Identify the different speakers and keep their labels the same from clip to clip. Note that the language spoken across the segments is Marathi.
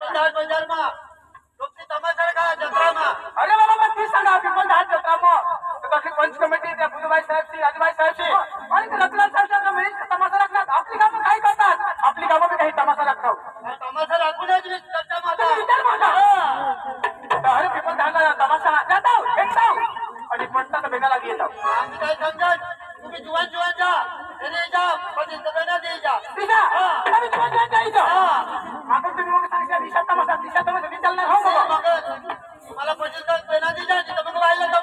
Speaker 1: पिपलधार बजारमा लोकची तमाशा का जत्रामा
Speaker 2: अरे बाबा मग ती सांगा पिपलधार जत्रामा बाकी पंच कमिटी त्या बुधभाई साहेबची राजभाई साहेबची आणि रतनाथ साहेबच्या मिळून तमाशा लागतात आपली कामं काय करतात आपली कामं बी काही तमाशा लागतात
Speaker 1: तमाशा लागूनच चर्चा माझा
Speaker 2: विचार माझा अरे पिपलधारला तमाशा जाता आणि पडता तर बेगाला येत
Speaker 1: आम्ही काय समजत तुम्ही जुवान जुवान जा घरी जा पण इथं दे जा
Speaker 2: आम्ही तुम्हाला जायचं आपण तुम्ही मग सांगता दिशा तमाशा विचारणार हो बाबा
Speaker 1: तुम्हाला पशु तर पेना दे जा तिथं मग राहिलं तर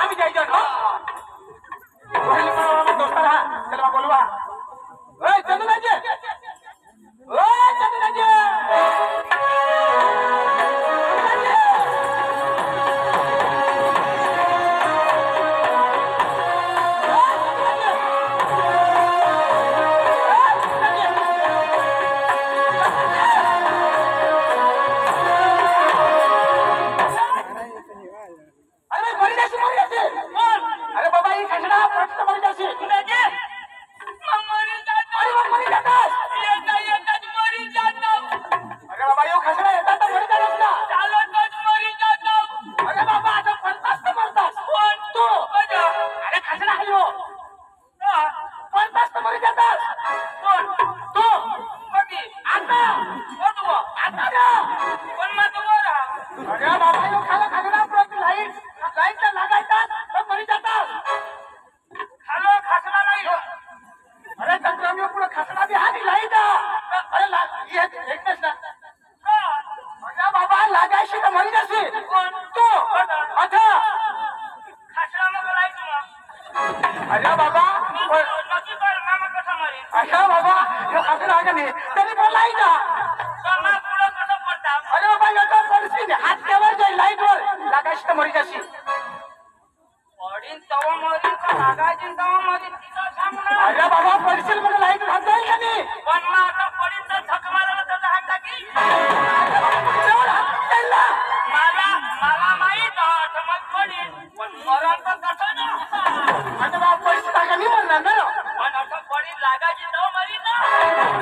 Speaker 2: आम्ही जायचं दोस्त राहा चला बोलवा चंदुराजे चंदुराजे अरे बाबा ही खंडा प्रश्न मरी अरे बाबा यो खसडा येतात तर मरी जाणार ना अरे बाबा आता पंचास तर मरतास तू अरे खसडा हल्लो पंचास तर मरी जातात तू आता अरे बाबा यो खाला खसडा प्रति लाईटला लागायतात तर मरी जातात खालो खसडा नाही अरे संग्रामी पुढे खसडा बी हानी लाईट अरे एकच ना अरे बाबा लागायशी तर मरी जाशी तू अच्छा खसडा मग लाईट अरे बाबा अच्छा बाबा यो खसडा आगे नाही तरी पण लाईट अरे बाबा याचा परिस्थिती हात केवर जाईल लाईट वर लागायशी तर मरी जाशी अरे बाबा पडशील मला लाईट घात जाईल का नाही पण मग आता पडीन तर झक मारायला त्याचा हात टाकी मला माहित मग पडीन पण मरण तर कसं ना आता बाबा पैसे टाका नाही म्हणणार ना पण आता पडीन लागायची तर मरी ना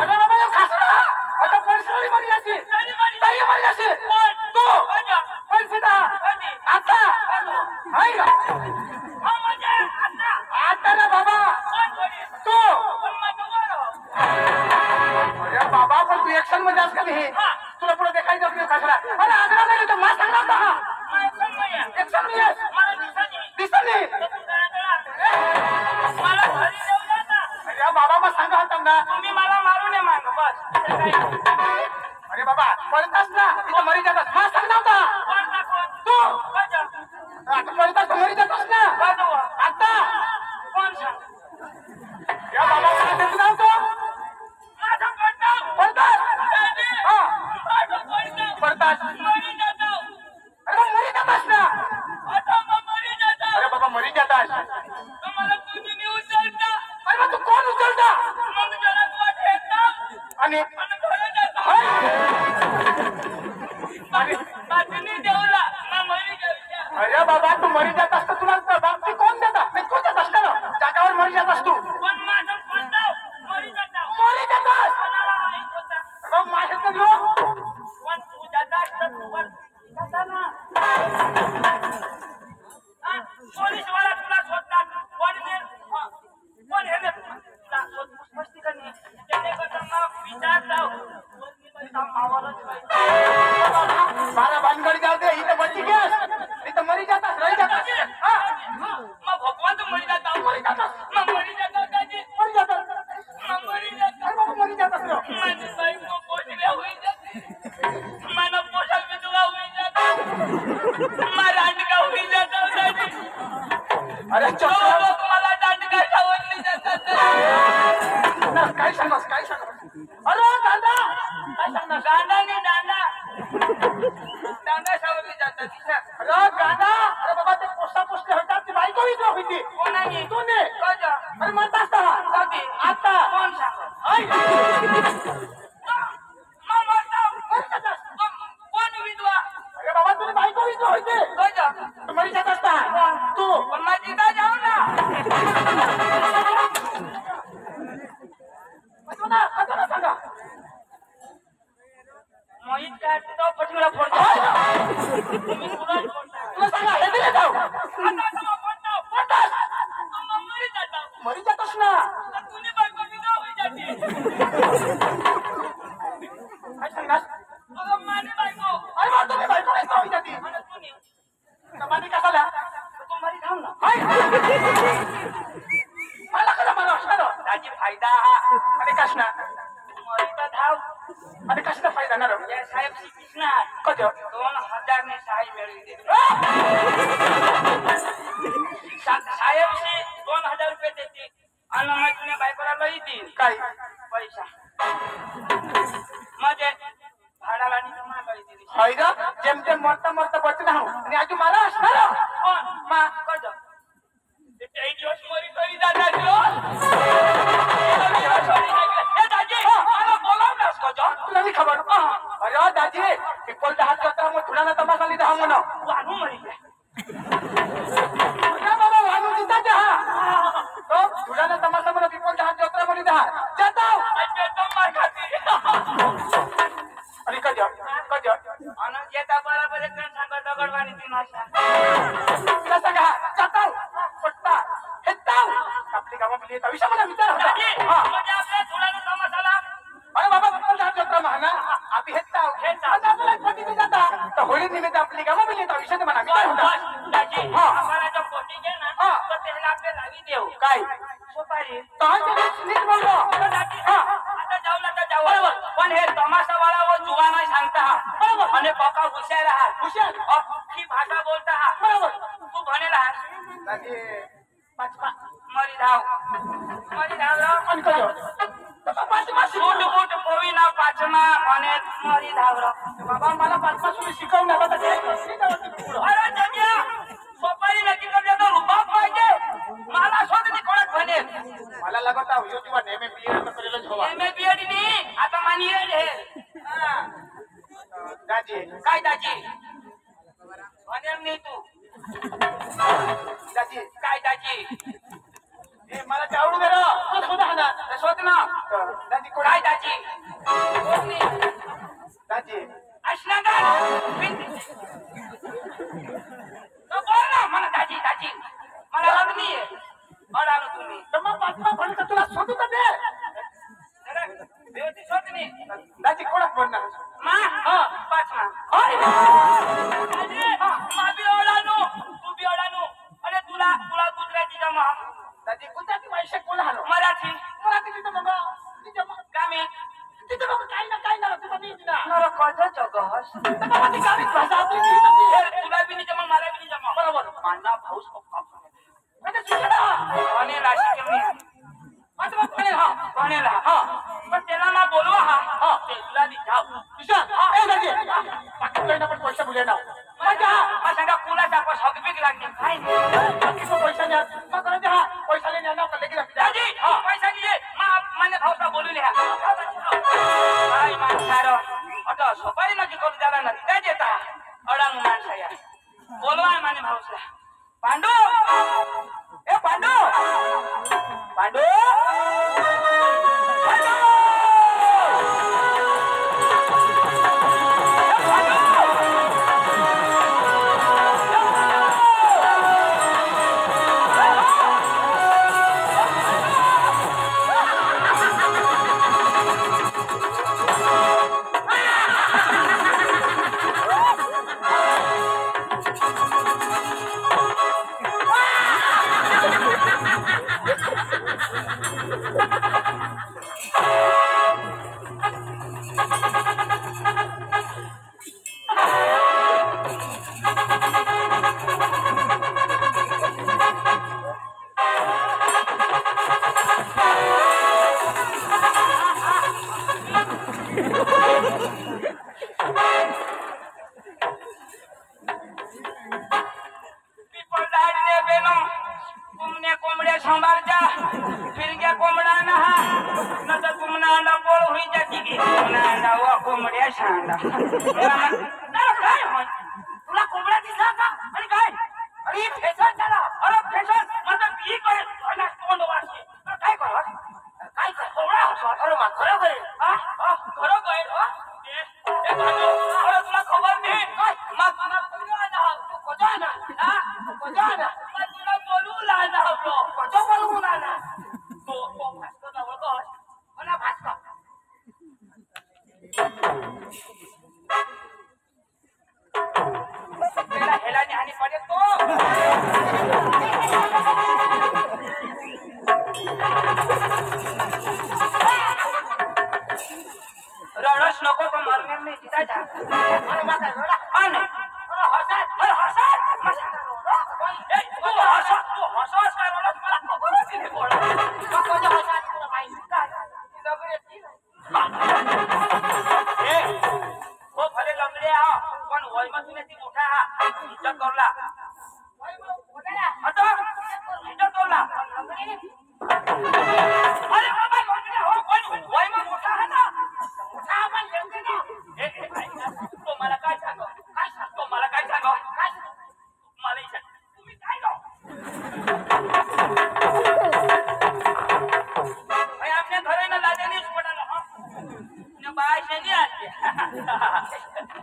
Speaker 2: अरे बाबा खासला आता पैसे मरी जायची तरी मरी जायची तू पैसे दा आता हाय का आता ना बाबा तू अरे बाबा पण तू एक्शन मध्ये असं नाही तुला पुढे देखायचं आपल्या खासला अरे आग्रा नाही तर मा सांगणार का एक्शन नाही दिसत नाही अरे बाबा मग सांगा होता ना तुम्ही मला मारू नये माग बस अरे बाबा पळतास ना तिथं मरी जातात मा सांगणार होता तू आता पळतास मरी जातास ना आता कोण या बाबा मला त्याचं नाव तो पळतास पळतास अरे मरी जातास ना अरे बाबा मरी जातास अरे मग तू कोण उचलता आणि अरे बाबा तू मरी जात असत तुला बाबती कोण देता मी कोण देत असत ना जागावर मरी जात असतो मरी जातास माझ्या लोक पोलीसवाला तुला शोधतात कोण हे मस्ती करणे विचार जाऊ बारा भानगड जाऊ दे इथं बची गॅस इथं मरी जातात रही जातात मग भगवान तू मरी जाता मरी जातात मग मरी जातात मरी जातात मग मरी जातात बाबा मरी जातात माझी बायको पोषल्या होई जाते मला पोषक विधवा होई जातात मला अंडका होई जातात अरे लोक मला दांडका सावरली जातात काय सांगस अरे दादा काय सांगणार दांडा सावरली जातात अरे दादा अरे बाबा ते पोस्टा पोस्टे होतात ती बायको विधवा होती कोण आहे तू ने अरे म्हणता असता आता कोण कोण विधवा अरे बाबा तुझी बायको विधवा होते मरी जात असता तू पण माझी का जाऊ ना सांगा वीज काढते तो पटकीला फोडतो तुम्ही तुला सांगा हे दिले जाऊ मरी जातोस ना काय सांगणार अरे बा तुम्ही बायको नाही जाऊ जाती माने कशाला तू मरी धाव ना मला कसा मला असणार त्याची फायदा आणि कसना मरीचा धाव आणि कसना फायदा ना रे साहेब शिकणार कधी 2000 ने सहाय मिळवली साहेबशी 2000 रुपये देते आणि मग बायकोला लई देईल काय पैसा म्हणजे भाडाला आणि तुम्हाला लई दिली फायदा जेमतेम मरता मरता बचत आहो आणि आज मला असणार मा कज ते एक दिवस मरी तरी जाणार तुला मी खबर अरे दाजी पिपल 10 जत्रा मग थोडा तमाशा लिधा हा म्हणा वानू मरी बाबा वानू जिता जहा तो थोडा तमाशा म्हणा पिपल 10 जत्रा मग लिधा जाता मार खाती अरे कज आणि येता बरोबर एक सांगा दगडवाणी ती नाशा तुला सांगा जाता पट्टा हेता आपली गावामध्ये येता विषय मला विचार होता म्हणजे आपल्या थोडा तमाशाला अरे बाबा पिपल 10 जत्रा महाना आपली हेता आपल्याला पटी ते जाता तर होळी निमित्त आपली गावामध्ये येता विषय मला विचार होता दाजी आम्हाला जो पोटी घे ना तर त्याला आपले लावी देऊ काय सोपारी काय नीट बोलतो दाजी आता जाऊ बरोबर पण हे तमाशा वाला व जुगा नाही सांगता बरोबर आणि पक्का हुशार आहात हुशार ही भाषा बोलता हा बरोबर तू भनेला दाजी पाचपा मरी धाव आणि कजो पाचमा सूट पोवी ना पाचमा भने मरी धाव बाबा मला पाचमा तुम्ही शिकवणार होता अरे जग्या सोपारी नक्की करते तो रुबाब पाहिजे मला स्वतःची कोणच भने मला लागत आहे यो जीवा एमए बीएड करेलच हवा एमए बीएड नी आता मानी हे दाजी काय दाजी भने नाही तू दाजी काय दाजी ए मला जावडू दे रे शोधा ना शोधना दाजी कोण काय दाजी दाजी असला का तो बोल ना मला दाजी मला लागली आहे अडालो तुम्ही तर मग पाचमा म्हणतो तुला शोधू का दे अरे देवती शोधनी दाजी कोणाक बोलणार मा हां पाचमा होय दाजी मा बी अडालो तू बी अडालो अरे तुला गुजराती जमा दाजी गुजराती भाषा कोण हालो मराठी तिथं मग गामी तिथं मग काय ना तुला नाही दिला नर कळतो जगस तर मग ती गावी भाषा आपली तुला बी नाही जमा मला बी नाही जमा बरोबर माझा भाऊस पप्पा म्हणजे सुचना आणि राशी केली आता मग भनेला हा पण त्याला ना बोलवा हा ते तुला दी जाऊ विशाल ए दाजी पाकिस्तानला पण पैसा बोले ना मजा हा सांगा कुला टाकवा सगबिक लागली काय बाकी तो पैसा नाही मग करे हा पैसा लेने ना कले की दाजी पैसा दिए माने भाऊसा बोलू ले काय मानसारो आता सोपारी नकी करू जाला ना काय देता अडांग माणसा या बोलवा माने भाऊसा पांडू ए पांडू पांडू सांगा काय होय तुला कोंबड्या दिसला का आणि काय अरे फेसन झाला अरे फेसन म्हणजे मी करे आणि तोंड वाशी काय कर कोंबडा अरे मा खरं काय खरं काय अरे तुला खबर नाही मग तुला बोलू ना
Speaker 1: कोजा ना
Speaker 2: हा
Speaker 1: कोजा ना
Speaker 2: मग तुला बोलू ना ब्रो
Speaker 1: कोजा बोलू ना
Speaker 2: तो भास्कर ना बोलतो
Speaker 1: मला भास्कर
Speaker 2: तेला हेलाने आणि पडेल तो रडस नको तो मरणार नाही तिथं जा
Speaker 1: मला मागा रोडा
Speaker 2: आणि
Speaker 1: मला हसात
Speaker 2: तू हसस काय रडस मला खबरच नाही पडत
Speaker 1: कोजा हसात तुला माहिती काय दगड येते
Speaker 2: हो भले लंगडे हा पण वैमतून ती मोठा हा इज्जत करला आता इज्जत करला अरे बाबा लंगडे हो पण वैमत मोठा हा ना
Speaker 1: मोठा आपण जेवते ना
Speaker 2: तो मला काय सांगो तो मला काय सांगो मला इज्जत तुम्ही काय गाव भाई आपने घरे ना लादे नहीं पड़ाला हां ने बाय से नहीं आते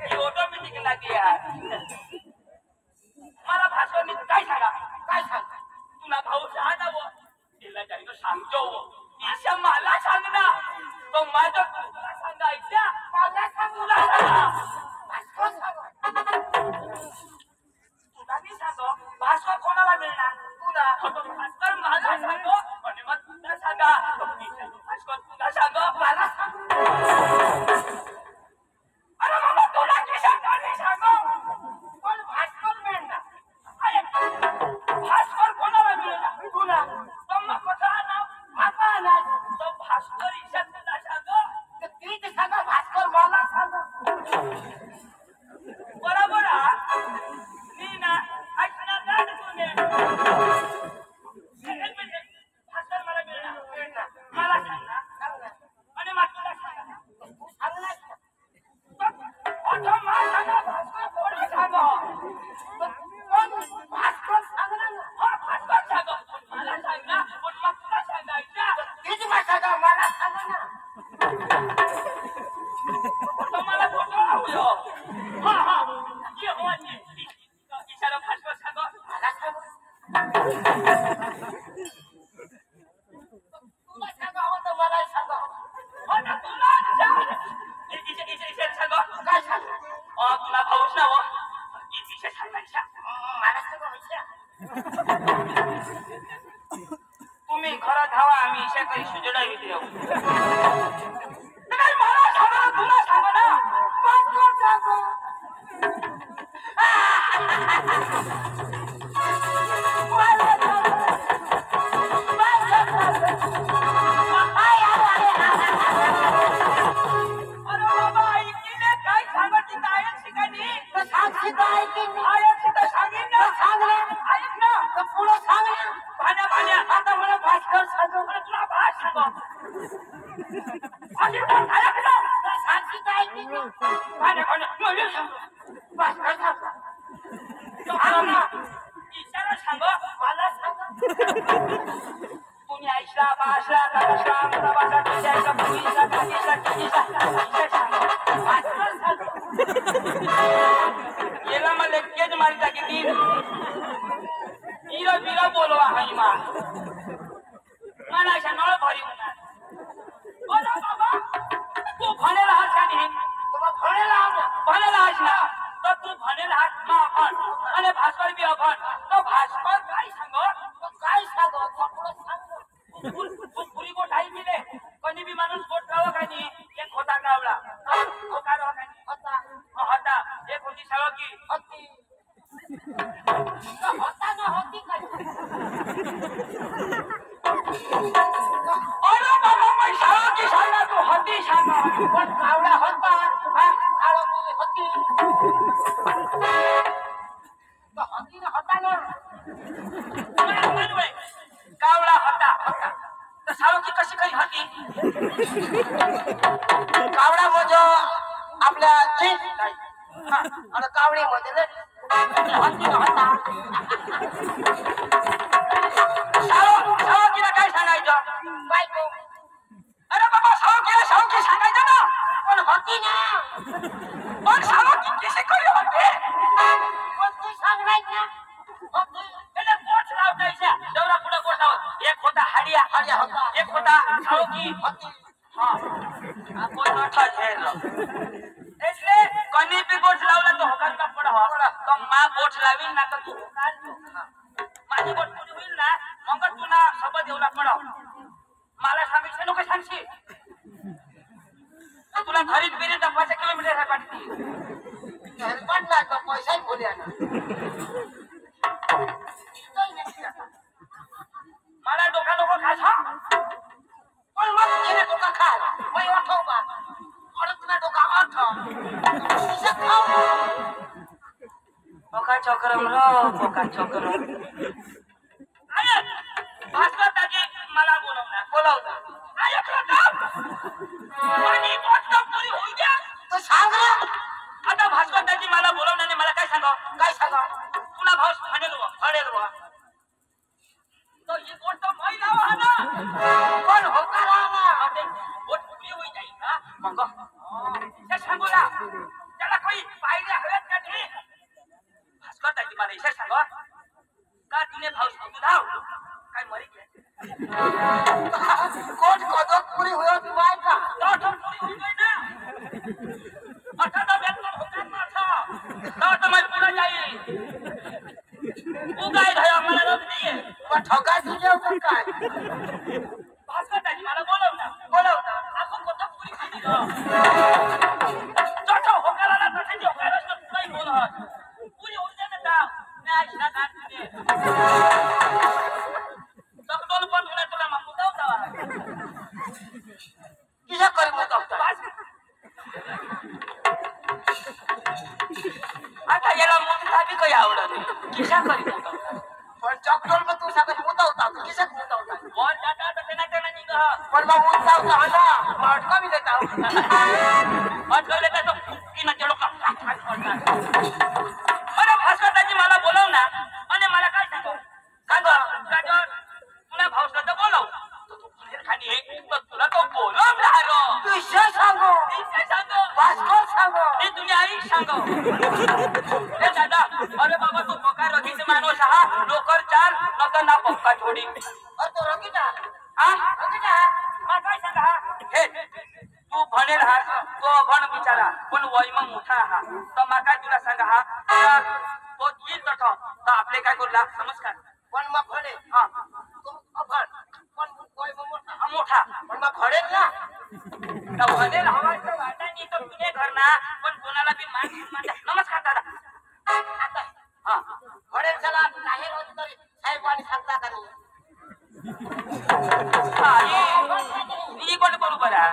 Speaker 2: ये ऑटोमेटिक लगी यार मला भाषण काय सांगा तुला भाऊ सांगा वो तिला जाईनो सांगतो वो ईशा मला सांग ना तो माझं तुला सांगायचं
Speaker 1: मला सांग
Speaker 2: तुला सांगा
Speaker 1: भास्कर सांग
Speaker 2: तुला मी सांगो भास्कर कोणाला मिळणार तुला तो भास्कर मला सांगो आणि मग तुला सांगा भास्कर तुला सांगो
Speaker 1: मला सांग
Speaker 2: अरे बाबा तुला की सांगा मी सांगो
Speaker 1: पण भास्कर मिळणार
Speaker 2: अरे भास्कर कोणाला मिळणार
Speaker 1: तुला
Speaker 2: तो मग कसा नाव
Speaker 1: भाका ना
Speaker 2: तो भास्कर ईशा तुला सांगो
Speaker 1: तीच सांग भास्कर मला सांग
Speaker 2: बरोबर मी ना ऐकणार नाही तुने एक मिनिट भास्कर मला मिळणार मला सांगा आणि मग तुला सांगा आता मला सांगा भास्कर कोणी सांगा
Speaker 1: भास्कर सांग ना
Speaker 2: हा भास्कर सांगा मला सांगा पण मग तुला सांगायचं
Speaker 1: तीच भाषा मला सांग ना
Speaker 2: तो मला फोटो आवडो हा ये हो इशारा भास्कर सांगा
Speaker 1: मला सांग तुला सांगावं तर मला सांग
Speaker 2: हो ना तुला इशे सांगा
Speaker 1: काय सांग
Speaker 2: तुला भाऊच ना हो इशे सांगायच्या
Speaker 1: मला सांग
Speaker 2: तुम्ही घरात धावा आम्ही इशे काही सुजडा येऊ नाही मला सांगा तुला सांगा ना
Speaker 1: भास्कर सांग
Speaker 2: अरे बाबा ऐकीने काय सांगत तिथं आयक शिकानी
Speaker 1: साक्षी काय की
Speaker 2: आयक तिथं सांगेन ना
Speaker 1: सांग रे
Speaker 2: ऐक ना
Speaker 1: पुढे सांग ना
Speaker 2: भाण्या
Speaker 1: आता मला भास्कर सांग
Speaker 2: अरे तुला भाष सांगो अरे ऐक ना
Speaker 1: साक्षी काय की
Speaker 2: भाण्या मला सांगो
Speaker 1: भास्कर सांग
Speaker 2: सांग ना इशारा सांगो
Speaker 1: मला सांग
Speaker 2: तुम्ही ऐकला भाषला तकशा मुलाबाचा तुझ्याचा भुईचा काकीचा किकीचा इशे सांगो
Speaker 1: भास्कर सांग
Speaker 2: येला मला लेकेज मारिता किती इरो बिरो बोलवा हाईमा मला अशा नळ भरी होणार बोला बाबा तू भनेला हात का नाही
Speaker 1: तुला फळेला आव
Speaker 2: भनेला हात ना तर तू भनेला हात मा आपण आणि भास्कर बी आपण तो भास्कर काय सांगो
Speaker 1: काय सांग पुढे सांग
Speaker 2: पुरी गोट आई मिले कधी बी माणूस गोट राहावं का नाही एक होता गावला होता राहा का नाही
Speaker 1: होता
Speaker 2: होता एक होती सगळं की
Speaker 1: होती होता ना होती काय
Speaker 2: अरे बाबा मैं सगळं की सांगा तू होती सांगा
Speaker 1: पण कावडा होता हा काळो होती तो होती ना होता ना
Speaker 2: कावळा होता तर सावकी कशी काही होती
Speaker 1: कावडा म्हणजे आपल्या जीन्स आणि कावडी मध्ये होती ना होता
Speaker 2: सावकीला काय सांगायचं
Speaker 1: बायको
Speaker 2: अरे बाबा सावकीला सावकी सांगायचं ना
Speaker 1: पण होती ना
Speaker 2: बोट लावीन ना तर तू होकार तू. माझी बोट पुरी होईल ना मग तुला शपथ देऊला पडाव. मला सांगायचं नको सांगशी. तुला घरीत बिरी 5 किलोमीटर आहे पाठी.
Speaker 1: हेल्पटला का पैसा बोल्या ना.
Speaker 2: मला डोका नको खासा.
Speaker 1: पण मग तिने डोका खाला. मी वाठव बा. परत ना डोका वाठव. किसा खाऊ.
Speaker 2: बोका चोकरम रो बोका चोकरम. अरे भास्कर दाजी मला बोलवणार.
Speaker 1: बोलावता.
Speaker 2: अरे प्रताप माझी गोष्ट पुरी होऊ द्या.
Speaker 1: तो सांग रे.
Speaker 2: आता भास्कर दाजी मला बोलवण्याने मला काय सांगावं.
Speaker 1: काय सांगा.
Speaker 2: तुला भाऊ फणेल वा तो ही गोष्ट महिला हा ना.
Speaker 1: पण होकार आला.
Speaker 2: बोट पुरी होई जाईल ना मग ते सांगू ना. त्याला काही पायऱ्या हव्यात का नाही. भास्कर दाजी मला इशा सांगा का तिने भाऊ तू धाव काय मरी
Speaker 1: कोट कदक पुरी हुई होती बाय का.
Speaker 2: तो पुरी होई गई ना. अच्छा तो बेलकर होकर ना था तो मैं पूरा जाई. तू काय घया मला रब नाहीये.
Speaker 1: पण ठोका तुझे ऊपर काय.
Speaker 2: भास्कर दाजी मला बोलवता. आपण कोणता पुरी खाली ग. तो होकर आला तर ते होकर नाही बोलत. पुरी होऊ दे ना. नाही ना का तुझे. डॉक्टर पण तुला मागू जाऊ.
Speaker 1: किसा करी मग
Speaker 2: आता याला मुलगा बी काही आवडत नाही. किशा करी
Speaker 1: पण चॉकटोल में तू सांगत मुतावता. किसा मुतावता.
Speaker 2: बॉल जाता तर त्यांना निघ.
Speaker 1: पण मग मुतावता हा ना. मग अटका भी देता.
Speaker 2: अटकले तर की ना चलो का. अरे भास्कर दाजी मला बोलव ना. आणि मला काय सांगू. सांग तुला भाऊसाचं बोलव. खाली तुला तो बोलव राहिलो.
Speaker 1: किसा सांगो.
Speaker 2: सांगो
Speaker 1: भास्कर सांगो.
Speaker 2: हे तुझी आई सांगो. हे दादा अरे बाबा तू पक्का रगीचे माणूस हा. नोकर चाल नका ना पक्का छोडी.
Speaker 1: अरे तो रंगीता.
Speaker 2: हा
Speaker 1: रंगीता.
Speaker 2: मला काय सांगा हे तू भनेल हा तो भण बिचारा पण वयमा मोठा हा. तर माका तुला सांगा हा तो येईल तर आपले काय बोलला नमस्कार.
Speaker 1: पण मग फडे.
Speaker 2: हा
Speaker 1: तू अफड. पण कोई मोठा.
Speaker 2: हा मोठा
Speaker 1: पण मग फडेल ना.
Speaker 2: तर भनेल हवाचं वाटाणी तर तुझे घर ना. पण कोणाला बी मान नमस्कार दादा. हा
Speaker 1: फडेल चला बाहेर होती तरी साहेब आणि सांगता का नाही.
Speaker 2: ही पण बरोबर आहे.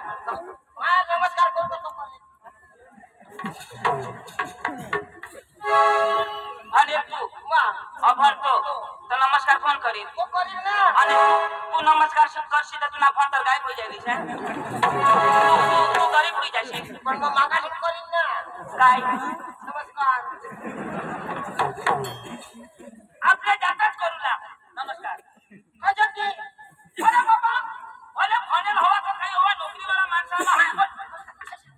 Speaker 1: हा नमस्कार करतो तो.
Speaker 2: आणि तू अभरतो तर नमस्कार कोण करील.
Speaker 1: तो करील ना.
Speaker 2: आणि तू नमस्कार करशील तर तुला फोन तर गायब होई जाईल. तू गरीब होई जाशील.
Speaker 1: पण मग मागाशी करील ना.
Speaker 2: काय
Speaker 1: नमस्कार.
Speaker 2: आपल्या जाताच करू ना नमस्कार.
Speaker 1: कजती.
Speaker 2: अरे बाबा भले फनेल हवा तर काही हवा नोकरीवाला माणसाला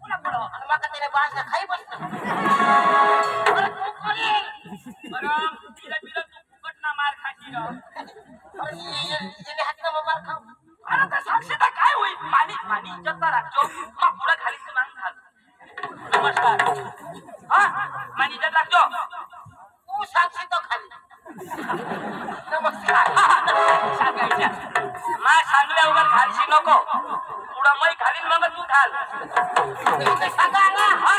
Speaker 2: पुन्हा पुढं.
Speaker 1: आणि मग त्याने बाळा खाई बसतो. अरे तू करील.
Speaker 2: बरं तिला बिलं तू फुकट ना मार खाशी ग.
Speaker 1: त्याने हातला मार खाऊ.
Speaker 2: अरे तर साक्षीता काय होईल. पाणी इज्जत राखतो. मग पुढं खाली तू मान घाल. नमस्कार. हा मान इज्जत राखतो.
Speaker 1: तू साक्षी तो खाली. नमस्कार.
Speaker 2: सांगायच्या मा सांगल्या उगा घालशी नको. पुढं मै घालीन मग तू घाल.
Speaker 1: सांगा ना.
Speaker 2: हा